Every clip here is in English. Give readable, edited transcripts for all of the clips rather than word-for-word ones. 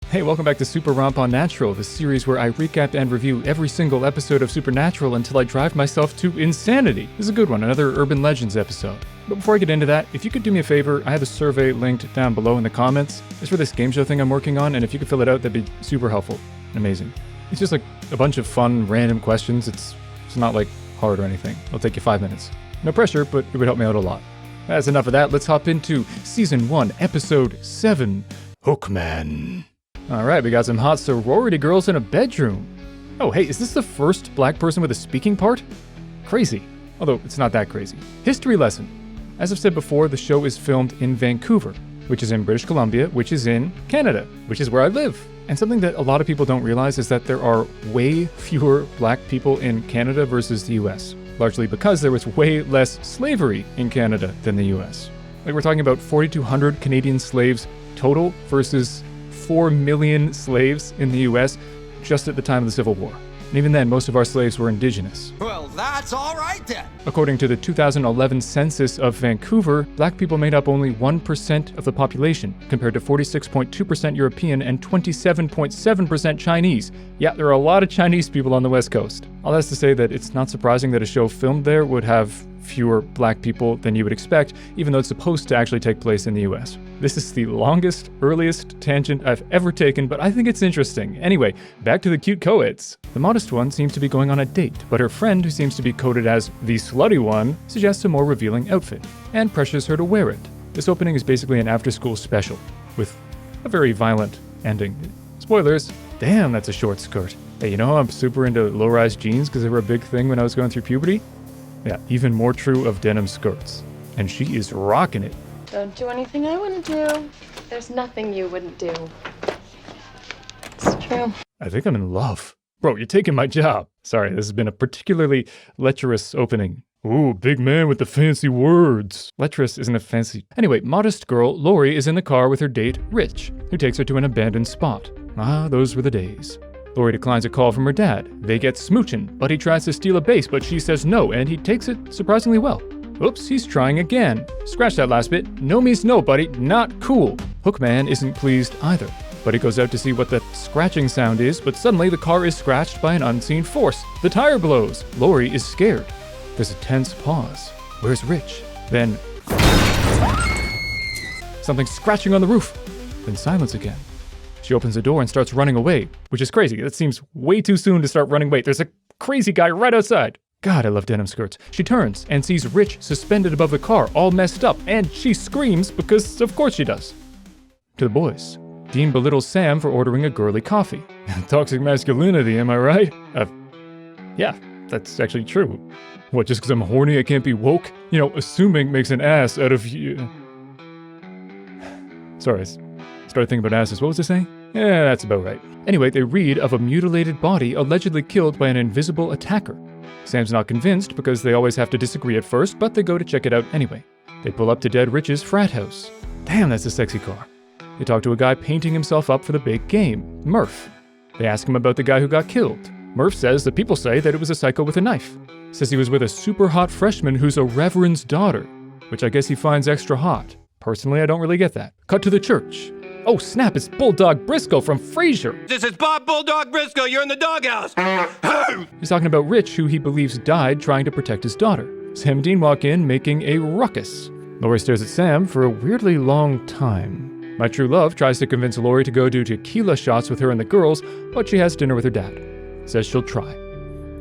Hey, welcome back to SupeRonpoNatural, the series where I recap and review every single episode of Supernatural until I drive myself to insanity. This is a good one, another Urban Legends episode. But before I get into that, if you could do me a favor, I have a survey linked down below in the comments. It's for this game show thing I'm working on, and if you could fill it out, that'd be super helpful. Amazing. It's just like a bunch of fun, random questions. It's not like hard or anything. It'll take you 5 minutes. No pressure, but it would help me out a lot. That's enough of that. Let's hop into Season 1, Episode 7, Hookman. Alright, we got some hot sorority girls in a bedroom. Oh, hey, is this the first black person with a speaking part? Crazy. Although, it's not that crazy. History lesson. As I've said before, the show is filmed in Vancouver, which is in British Columbia, which is in Canada, which is where I live. And something that a lot of people don't realize is that there are way fewer black people in Canada versus the US, largely because there was way less slavery in Canada than the US. Like, we're talking about 4,200 Canadian slaves total versus 4 million slaves in the US just at the time of the Civil War. And even then, most of our slaves were indigenous. Well, that's all right then. According to the 2011 census of Vancouver, black people made up only 1% of the population, compared to 46.2% European and 27.7% Chinese. Yeah, there are a lot of Chinese people on the West Coast. All that's to say that it's not surprising that a show filmed there would have fewer black people than you would expect, even though it's supposed to actually take place in the US. This is the longest, earliest tangent I've ever taken, but I think it's interesting. Anyway, back to the cute co-eds. The modest one seems to be going on a date, but her friend, who seems to be coded as the slutty one, suggests a more revealing outfit, and pressures her to wear it. This opening is basically an after-school special, with a very violent ending. Spoilers, damn, that's a short skirt. Hey, you know how I'm super into low-rise jeans because they were a big thing when I was going through puberty? Yeah, even more true of denim skirts. And she is rocking it. Don't do anything I wouldn't do. There's nothing you wouldn't do. It's true. I think I'm in love. Bro, you're taking my job. Sorry, this has been a particularly lecherous opening. Ooh, big man with the fancy words. Lecherous isn't a fancy... Anyway, modest girl Lori is in the car with her date, Rich, who takes her to an abandoned spot. Ah, those were the days. Lori declines a call from her dad. They get smooching, but he tries to steal a base, but she says no, and he takes it surprisingly well. Oops, he's trying again. Scratch that last bit. No means no, buddy. Not cool. Hookman isn't pleased either, but he goes out to see what the scratching sound is, but suddenly the car is scratched by an unseen force. The tire blows. Lori is scared. There's a tense pause. Where's Rich? Then... something scratching on the roof. Then silence again. She opens the door and starts running away, which is crazy. That seems way too soon to start running away. There's a crazy guy right outside. God, I love denim skirts. She turns and sees Rich suspended above the car, all messed up, and she screams because of course she does. To the boys. Dean belittles Sam for ordering a girly coffee. Toxic masculinity, am I right? Yeah, that's actually true. What, just because I'm horny I can't be woke? You know, assuming makes an ass out of you. Sorry, I started thinking about asses. What was I saying? Yeah, that's about right. Anyway, they read of a mutilated body allegedly killed by an invisible attacker. Sam's not convinced because they always have to disagree at first, but they go to check it out anyway. They pull up to Dead Rich's frat house. Damn, that's a sexy car. They talk to a guy painting himself up for the big game, Murph. They ask him about the guy who got killed. Murph says that people say that it was a psycho with a knife. Says he was with a super hot freshman who's a reverend's daughter, which I guess he finds extra hot. Personally, I don't really get that. Cut to the church. Oh snap, it's Bulldog Briscoe from Frasier. This is Bob Bulldog Briscoe. You're in the doghouse. He's talking about Rich, who he believes died trying to protect his daughter. Sam and Dean walk in, making a ruckus. Lori stares at Sam for a weirdly long time. My true love tries to convince Lori to go do tequila shots with her and the girls, but she has dinner with her dad. Says she'll try.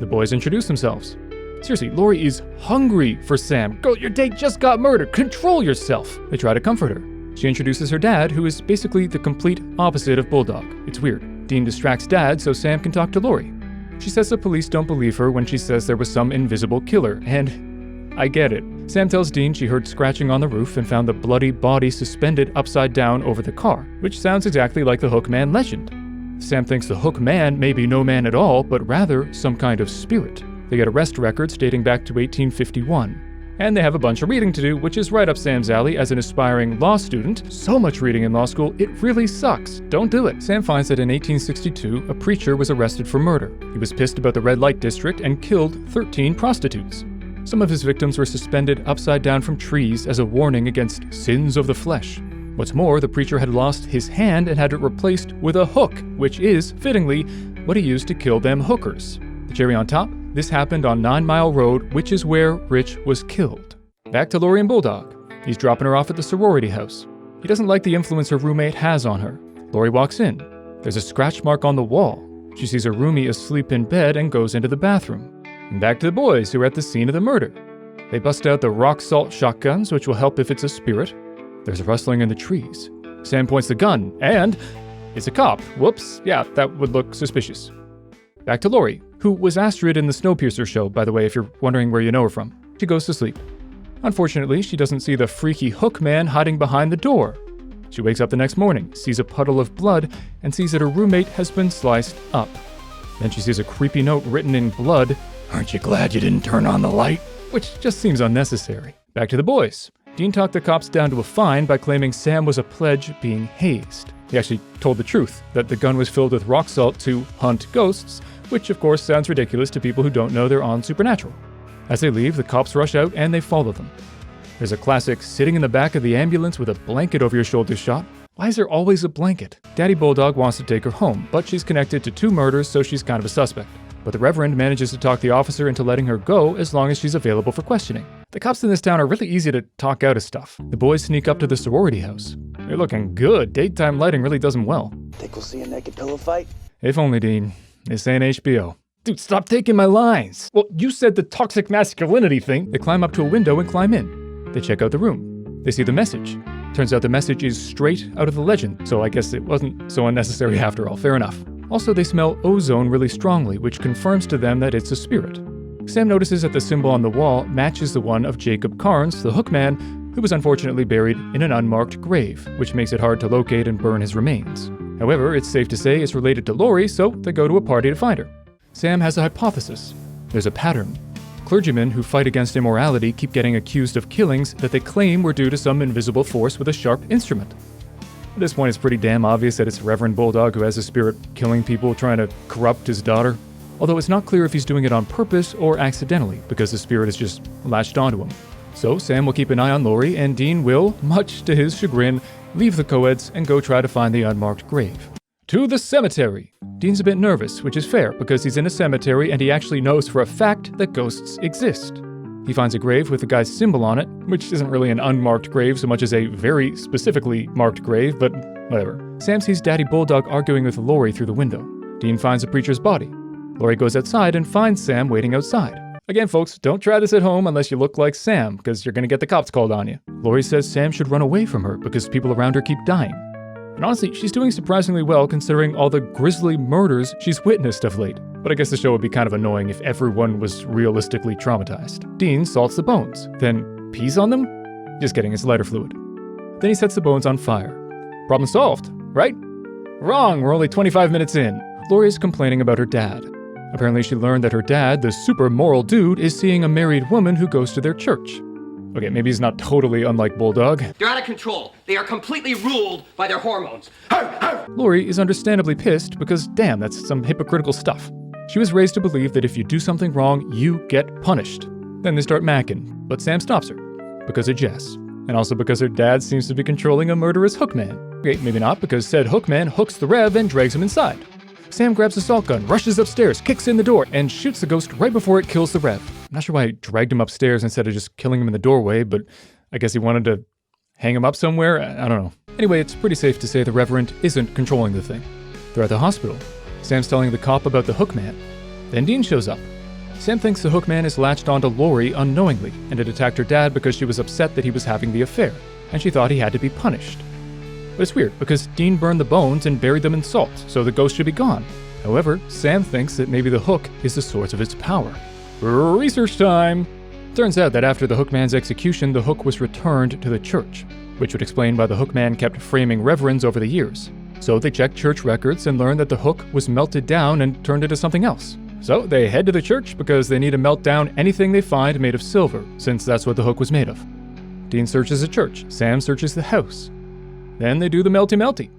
The boys introduce themselves. Seriously, Lori is hungry for Sam. Girl, your date just got murdered. Control yourself. They try to comfort her. She introduces her dad, who is basically the complete opposite of Bulldog. It's weird. Dean distracts Dad so Sam can talk to Lori. She says the police don't believe her when she says there was some invisible killer, and I get it. Sam tells Dean she heard scratching on the roof and found the bloody body suspended upside down over the car, which sounds exactly like the Hookman legend. Sam thinks the Hookman may be no man at all, but rather some kind of spirit. They get arrest records dating back to 1851. And they have a bunch of reading to do, which is right up Sam's alley as an aspiring law student. So much reading in law school, it really sucks. Don't do it. Sam finds that in 1862, a preacher was arrested for murder. He was pissed about the red light district and killed 13 prostitutes. Some of his victims were suspended upside down from trees as a warning against sins of the flesh. What's more, the preacher had lost his hand and had it replaced with a hook, which is, fittingly, what he used to kill them hookers. The cherry on top, this happened on 9 Mile Road, which is where Rich was killed. Back to Lori and Bulldog. He's dropping her off at the sorority house. He doesn't like the influence her roommate has on her. Lori walks in. There's a scratch mark on the wall. She sees her roomie asleep in bed and goes into the bathroom. And back to the boys who are at the scene of the murder. They bust out the rock salt shotguns, which will help if it's a spirit. There's a rustling in the trees. Sam points the gun, and it's a cop. Whoops, yeah, that would look suspicious. Back to Lori, who was Astrid in the Snowpiercer show, by the way, if you're wondering where you know her from. She goes to sleep. Unfortunately, she doesn't see the freaky hook man hiding behind the door. She wakes up the next morning, sees a puddle of blood, and sees that her roommate has been sliced up. Then she sees a creepy note written in blood, "Aren't you glad you didn't turn on the light?" Which just seems unnecessary. Back to the boys. Dean talked the cops down to a fine by claiming Sam was a pledge being hazed. He actually told the truth, that the gun was filled with rock salt to hunt ghosts, which of course sounds ridiculous to people who don't know they're on Supernatural. As they leave, the cops rush out and they follow them. There's a classic sitting in the back of the ambulance with a blanket over your shoulders shot. Why is there always a blanket? Daddy Bulldog wants to take her home, but she's connected to 2 murders, so she's kind of a suspect. But the Reverend manages to talk the officer into letting her go as long as she's available for questioning. The cops in this town are really easy to talk out of stuff. The boys sneak up to the sorority house. They're looking good. Daytime lighting really does them well. Think we'll see a naked pillow fight? If only, Dean. This ain't HBO. Dude, stop taking my lines. Well, you said the toxic masculinity thing. They climb up to a window and climb in. They check out the room. They see the message. Turns out the message is straight out of the legend, so I guess it wasn't so unnecessary after all. Fair enough. Also, they smell ozone really strongly, which confirms to them that it's a spirit. Sam notices that the symbol on the wall matches the one of Jacob Carnes, the hookman, who was unfortunately buried in an unmarked grave, which makes it hard to locate and burn his remains. However, it's safe to say it's related to Lori, so they go to a party to find her. Sam has a hypothesis. There's a pattern. Clergymen who fight against immorality keep getting accused of killings that they claim were due to some invisible force with a sharp instrument. At this point, it's pretty damn obvious that it's Reverend Bulldog who has a spirit killing people trying to corrupt his daughter. Although it's not clear if he's doing it on purpose or accidentally, because the spirit is just latched onto him. So Sam will keep an eye on Lori, and Dean will, much to his chagrin, leave the co-eds and go try to find the unmarked grave. To the cemetery! Dean's a bit nervous, which is fair, because he's in a cemetery and he actually knows for a fact that ghosts exist. He finds a grave with the guy's symbol on it, which isn't really an unmarked grave so much as a very specifically marked grave, but whatever. Sam sees Daddy Bulldog arguing with Lori through the window. Dean finds the preacher's body. Lori goes outside and finds Sam waiting outside. Again, folks, don't try this at home unless you look like Sam, because you're gonna get the cops called on you. Lori says Sam should run away from her because people around her keep dying. And honestly, she's doing surprisingly well considering all the grisly murders she's witnessed of late. But I guess the show would be kind of annoying if everyone was realistically traumatized. Dean salts the bones, then pees on them? Just kidding, it's lighter fluid. Then he sets the bones on fire. Problem solved, right? Wrong, we're only 25 minutes in. Lori is complaining about her dad. Apparently she learned that her dad, the super moral dude, is seeing a married woman who goes to their church. Okay, maybe he's not totally unlike Bulldog. They're out of control. They are completely ruled by their hormones. Lori is understandably pissed because, damn, that's some hypocritical stuff. She was raised to believe that if you do something wrong, you get punished. Then they start macking, but Sam stops her. Because of Jess. And also because her dad seems to be controlling a murderous hookman. Okay, maybe not, because said hookman hooks the Rev and drags him inside. Sam grabs a salt gun, rushes upstairs, kicks in the door, and shoots the ghost right before it kills the Rev. I'm not sure why he dragged him upstairs instead of just killing him in the doorway, but I guess he wanted to hang him up somewhere? I don't know. Anyway, it's pretty safe to say the Reverend isn't controlling the thing. They're at the hospital. Sam's telling the cop about the hookman. Then Dean shows up. Sam thinks the hookman is latched onto Lori unknowingly, and had attacked her dad because she was upset that he was having the affair, and she thought he had to be punished. But it's weird, because Dean burned the bones and buried them in salt, so the ghost should be gone. However, Sam thinks that maybe the hook is the source of its power. Research time! Turns out that after the hookman's execution, the hook was returned to the church, which would explain why the hookman kept framing reverends over the years. So they checked church records and learned that the hook was melted down and turned into something else. So they head to the church because they need to melt down anything they find made of silver, since that's what the hook was made of. Dean searches the church, Sam searches the house. Then they do the melty-melty.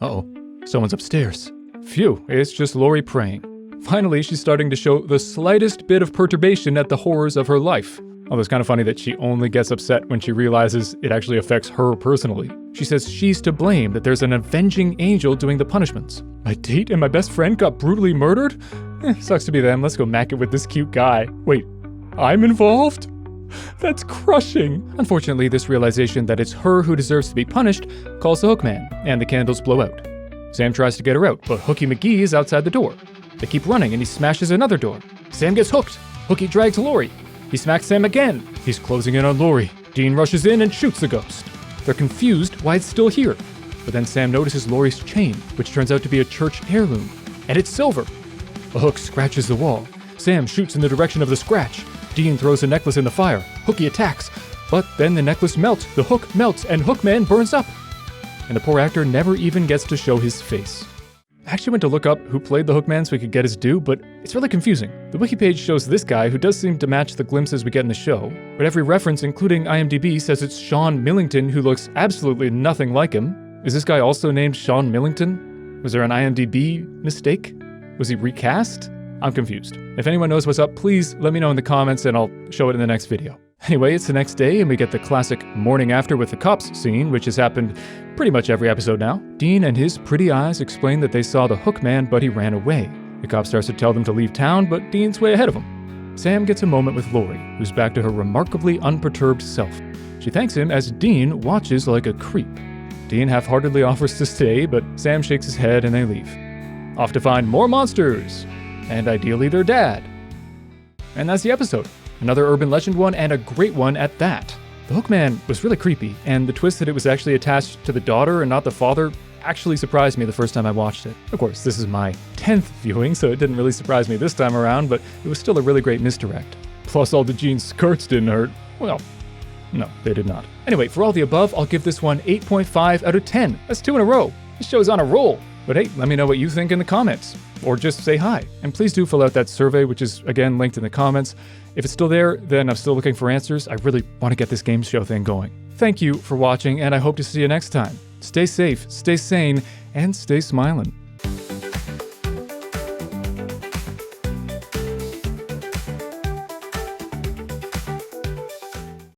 Uh-oh, someone's upstairs. Phew, it's just Lori praying. Finally, she's starting to show the slightest bit of perturbation at the horrors of her life. Although it's kind of funny that she only gets upset when she realizes it actually affects her personally. She says she's to blame, that there's an avenging angel doing the punishments. My date and my best friend got brutally murdered? Sucks to be them. Let's go mack it with this cute guy. Wait, I'm involved? That's crushing. Unfortunately, this realization that it's her who deserves to be punished calls the Hookman, and the candles blow out. Sam tries to get her out, but Hooky McGee is outside the door. They keep running and he smashes another door. Sam gets hooked. Hooky drags Lori. He smacks Sam again. He's closing in on Lori. Dean rushes in and shoots the ghost. They're confused why it's still here. But then Sam notices Lori's chain, which turns out to be a church heirloom. And it's silver. A hook scratches the wall. Sam shoots in the direction of the scratch. Dean throws the necklace in the fire. Hooky attacks. But then the necklace melts, the hook melts, and Hookman burns up. And the poor actor never even gets to show his face. I actually went to look up who played the Hookman so he could get his due, but it's really confusing. The wiki page shows this guy who does seem to match the glimpses we get in the show, but every reference, including IMDb, says it's Sean Millington, who looks absolutely nothing like him. Is this guy also named Sean Millington? Was there an IMDb mistake? Was he recast? I'm confused. If anyone knows what's up, please let me know in the comments and I'll show it in the next video. Anyway, it's the next day and we get the classic morning after with the cops scene, which has happened pretty much every episode now. Dean and his pretty eyes explain that they saw the Hookman, but he ran away. The cop starts to tell them to leave town, but Dean's way ahead of him. Sam gets a moment with Lori, who's back to her remarkably unperturbed self. She thanks him as Dean watches like a creep. Dean half-heartedly offers to stay, but Sam shakes his head and they leave. Off to find more monsters, and ideally their dad. And that's the episode. Another urban legend one, and a great one at that. The Hookman was really creepy, and the twist that it was actually attached to the daughter and not the father actually surprised me the first time I watched it. Of course, this is my 10th viewing, so it didn't really surprise me this time around, but it was still a really great misdirect. Plus, all the jeans' skirts didn't hurt. Well, no, they did not. Anyway, for all the above, I'll give this one 8.5 out of 10. That's 2 in a row. This show's on a roll. But hey, let me know what you think in the comments, or just say hi. And please do fill out that survey, which is, again, linked in the comments. If it's still there, then I'm still looking for answers. I really want to get this game show thing going. Thank you for watching, and I hope to see you next time. Stay safe, stay sane, and stay smiling.